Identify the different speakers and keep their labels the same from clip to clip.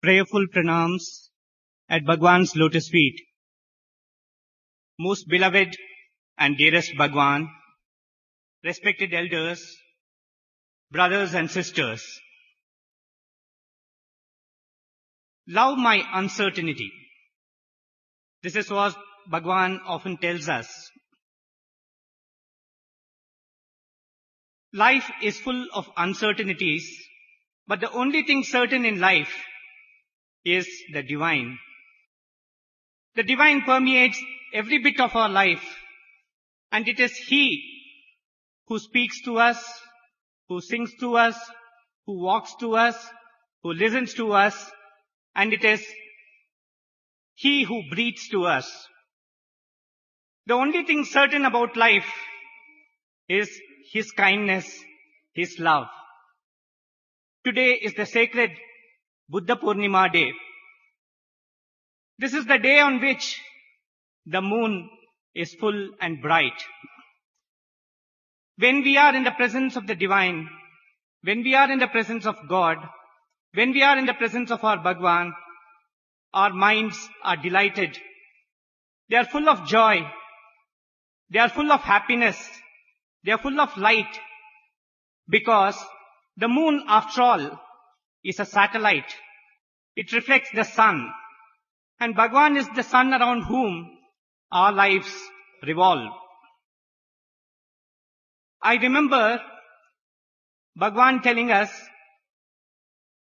Speaker 1: prayerful pranams at Bhagwan's lotus feet. Most beloved and dearest Bhagwan, respected elders, brothers and sisters, love my uncertainty. This is what Bhagwan often tells us. Life is full of uncertainties, but the only thing certain in life is the divine. The divine permeates every bit of our life, and it is He who speaks to us, who sings to us, who walks to us, who listens to us, and it is He who breathes to us. The only thing certain about life is His kindness, His love. Today is the sacred Buddha Purnima day. This is the day on which the moon is full and bright. When we are in the presence of the divine, when we are in the presence of God, when we are in the presence of our Bhagwan, our minds are delighted. They are full of joy. They are full of happiness. They are full of light. Because the moon, after all, is a satellite. It reflects the sun. And Bhagwan is the sun around whom our lives revolve. I remember Bhagwan telling us,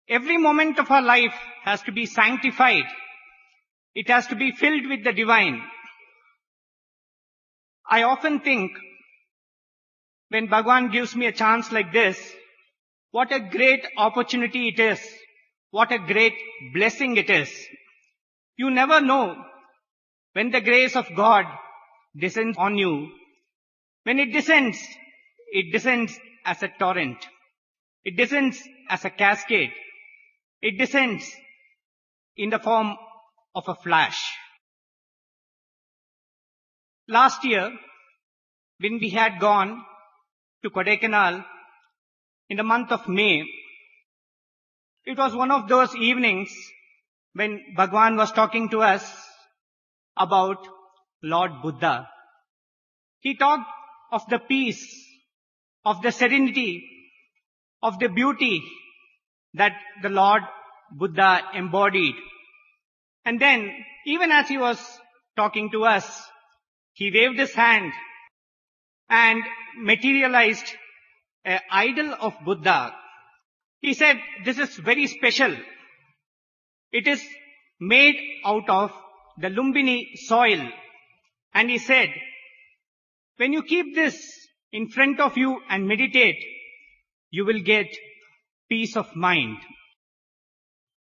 Speaker 1: every moment of our life has to be sanctified. It has to be filled with the divine. I often think, when Bhagwan gives me a chance like this, what a great opportunity it is. What a great blessing it is. You never know when the grace of God descends on you. When it descends as a torrent. It descends as a cascade. It descends in the form of a flash. Last year, when we had gone to Kodaikanal in the month of May, it was one of those evenings when Bhagwan was talking to us about Lord Buddha. He talked of the peace, of the serenity, of the beauty that the Lord Buddha embodied. And then, even as he was talking to us, he waved his hand and materialized an idol of Buddha. He said, this is very special. It is made out of the Lumbini soil. And he said, when you keep this in front of you and meditate, you will get peace of mind.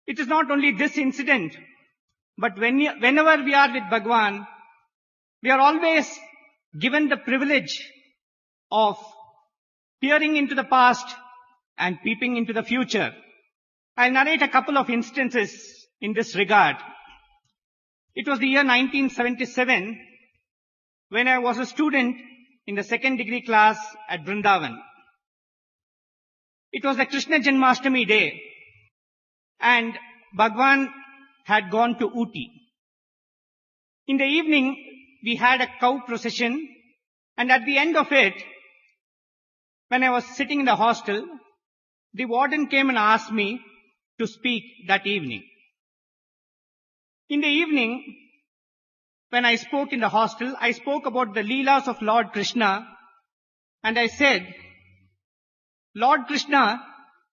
Speaker 1: It is not only this incident, but whenever we are with Bhagwan, we are always given the privilege of peering into the past and peeping into the future. I'll narrate a couple of instances in this regard. It was the year 1977 when I was a student in the second degree class at Vrindavan. It was the Krishna Janmashtami day and Bhagwan had gone to Ooty. In the evening, we had a cow procession, and at the end of it, when I was sitting in the hostel, the warden came and asked me to speak that evening. In the evening, when I spoke in the hostel, I spoke about the Leelas of Lord Krishna, and I said, Lord Krishna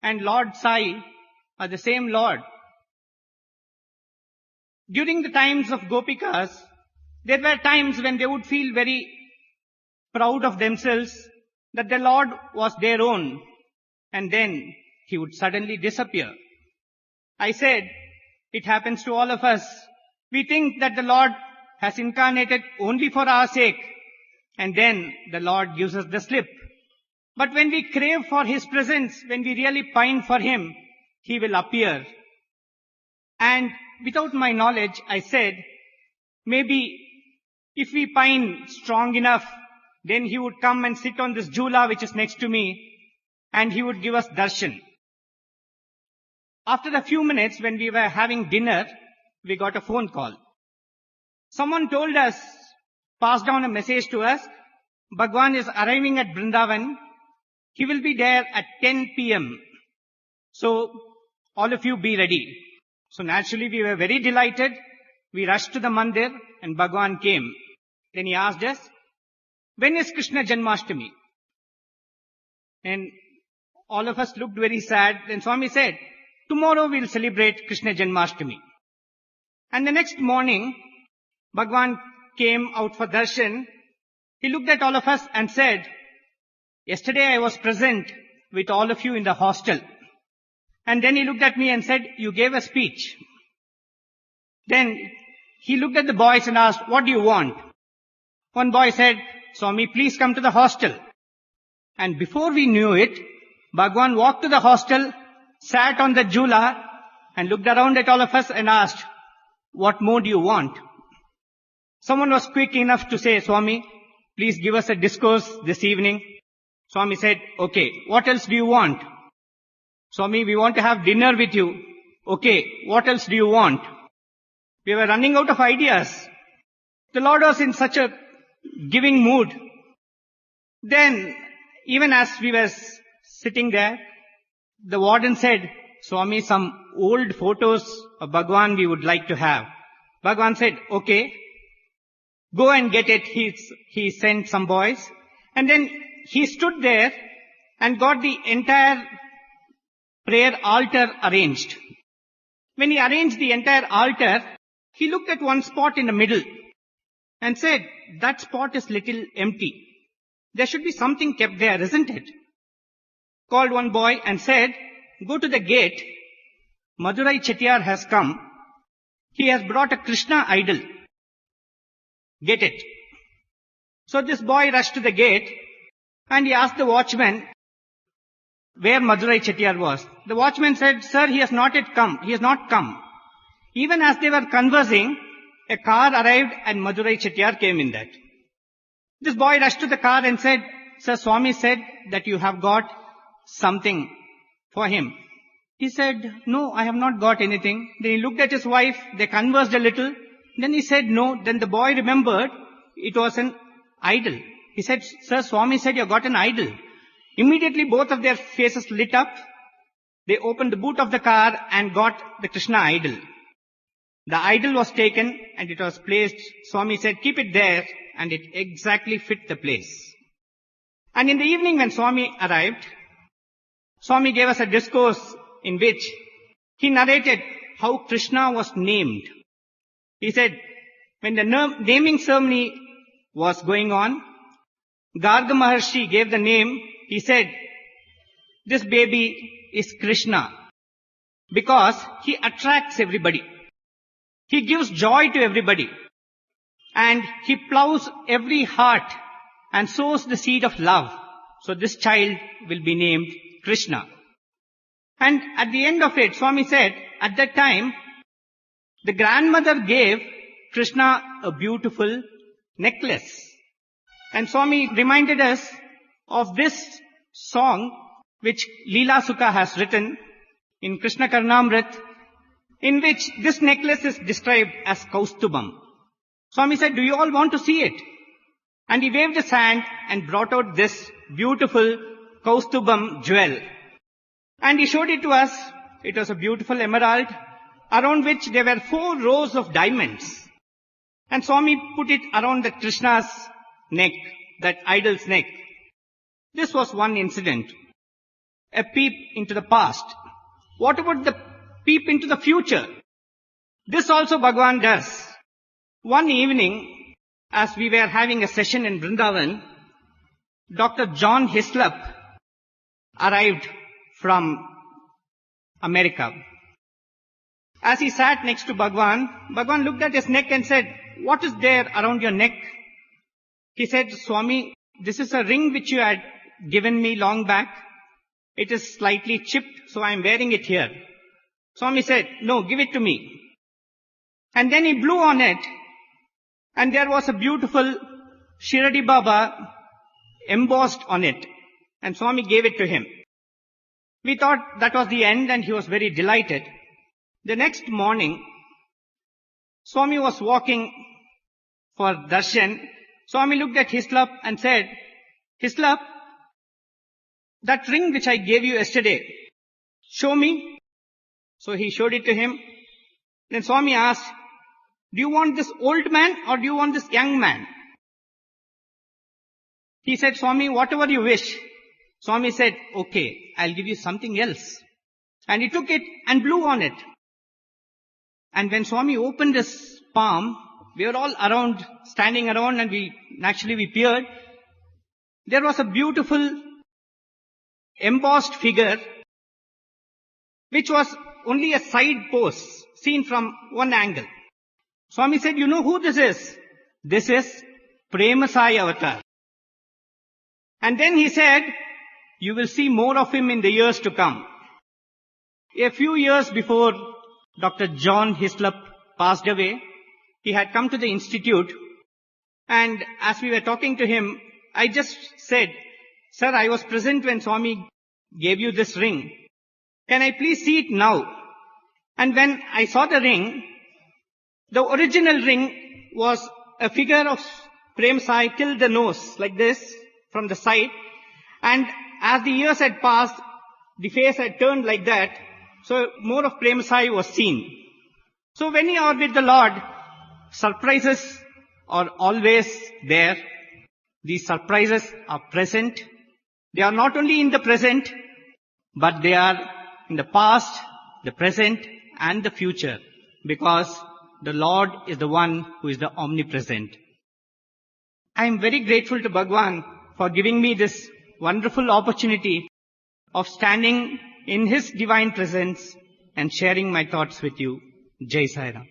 Speaker 1: and Lord Sai are the same Lord. During the times of Gopikas, there were times when they would feel very proud of themselves that the Lord was their own, and then He would suddenly disappear. I said, it happens to all of us. We think that the Lord has incarnated only for our sake, and then the Lord gives us the slip. But when we crave for His presence, when we really pine for Him, He will appear. And without my knowledge, I said, maybe if we pine strong enough, then He would come and sit on this jhula which is next to me, and He would give us darshan. After a few minutes, when we were having dinner, we got a phone call. Someone told us, passed down a message to us, Bhagwan is arriving at Vrindavan. He will be there at 10 p.m. So, all of you be ready. So naturally we were very delighted. We rushed to the mandir and Bhagwan came. Then he asked us, when is Krishna Janmashtami? And all of us looked very sad. Then Swami said, tomorrow we'll celebrate Krishna Janmashtami. And the next morning, Bhagwan came out for darshan. He looked at all of us and said, yesterday I was present with all of you in the hostel. And then he looked at me and said, you gave a speech. Then he looked at the boys and asked, what do you want? One boy said, Swami, please come to the hostel. And before we knew it, Bhagwan walked to the hostel, sat on the jhula and looked around at all of us and asked, what more do you want? Someone was quick enough to say, Swami, please give us a discourse this evening. Swami said, okay, what else do you want? Swami, we want to have dinner with you. Okay, what else do you want? We were running out of ideas. The Lord was in such a giving mood. Then, even as we were sitting there, the warden said, Swami, some old photos of Bhagwan we would like to have. Bhagwan said, okay, go and get it. He sent some boys. And then he stood there and got the entire prayer altar arranged. When he arranged the entire altar, he looked at one spot in the middle and said, that spot is little empty. There should be something kept there, isn't it? Called one boy and said, go to the gate. Madurai Chettiar has come. He has brought a Krishna idol. Get it. So this boy rushed to the gate and he asked the watchman where Madurai Chettiar was. The watchman said, sir, he has not yet come. He has not come. Even as they were conversing, a car arrived and Madurai Chettiar came in that. This boy rushed to the car and said, sir, Swami said that you have got something for him. He said, no, I have not got anything. Then he looked at his wife. They conversed a little. Then he said, no. Then the boy remembered it was an idol. He said, sir, Swami said you got an idol. Immediately both of their faces lit up. They opened the boot of the car and got the Krishna idol. The idol was taken and it was placed. Swami said, keep it there, and it exactly fit the place. And in the evening when Swami arrived, Swami gave us a discourse in which he narrated how Krishna was named. He said, when the naming ceremony was going on, Garga Maharshi gave the name. He said, this baby is Krishna because he attracts everybody. He gives joy to everybody. And he plows every heart and sows the seed of love. So this child will be named Krishna. And at the end of it, Swami said, at that time, the grandmother gave Krishna a beautiful necklace. And Swami reminded us of this song which Leela Sukha has written in Krishna Karnamrit, in which this necklace is described as Kaustubam. Swami said, do you all want to see it? And he waved his hand and brought out this beautiful Kaustubam jewel. And he showed it to us. It was a beautiful emerald, around which there were 4 rows of diamonds. And Swami put it around the Krishna's neck, that idol's neck. This was one incident, a peep into the past. What about the peep into the future? This also Bhagwan does. One evening, as we were having a session in Vrindavan, Dr. John Hislop arrived from America. As he sat next to Bhagwan, Bhagwan looked at his neck and said, what is there around your neck? He said, Swami, this is a ring which you had given me long back. It is slightly chipped, so I am wearing it here. Swami said, no, give it to me. And then he blew on it, and there was a beautiful Shirdi Baba embossed on it. And Swami gave it to him. We thought that was the end and he was very delighted. The next morning, Swami was walking for darshan. Swami looked at Hislop and said, Hislop, that ring which I gave you yesterday, show me. So he showed it to him. Then Swami asked, do you want this old man or do you want this young man? He said, Swami, whatever you wish. Swami said, okay, I'll give you something else. And he took it and blew on it. And when Swami opened his palm, we were all around, standing around, and we peered. There was a beautiful embossed figure, which was only a side pose, seen from one angle. Swami said, you know who this is? This is Premasai Avatar. And then he said, you will see more of him in the years to come. A few years before Dr. John Hislop passed away, he had come to the institute, and as we were talking to him, I just said, sir, I was present when Swami gave you this ring. Can I please see it now? And when I saw the ring, the original ring was a figure of Prem Sai till the nose, like this, from the side. And as the years had passed, the face had turned like that. So more of Prem Sai was seen. So when you are with the Lord, surprises are always there. These surprises are present. They are not only in the present, but they are in the past, the present, and the future. Because the Lord is the one who is the omnipresent. I am very grateful to Bhagwan for giving me this wonderful opportunity of standing in His divine presence and sharing my thoughts with you. Jai Sai Ram.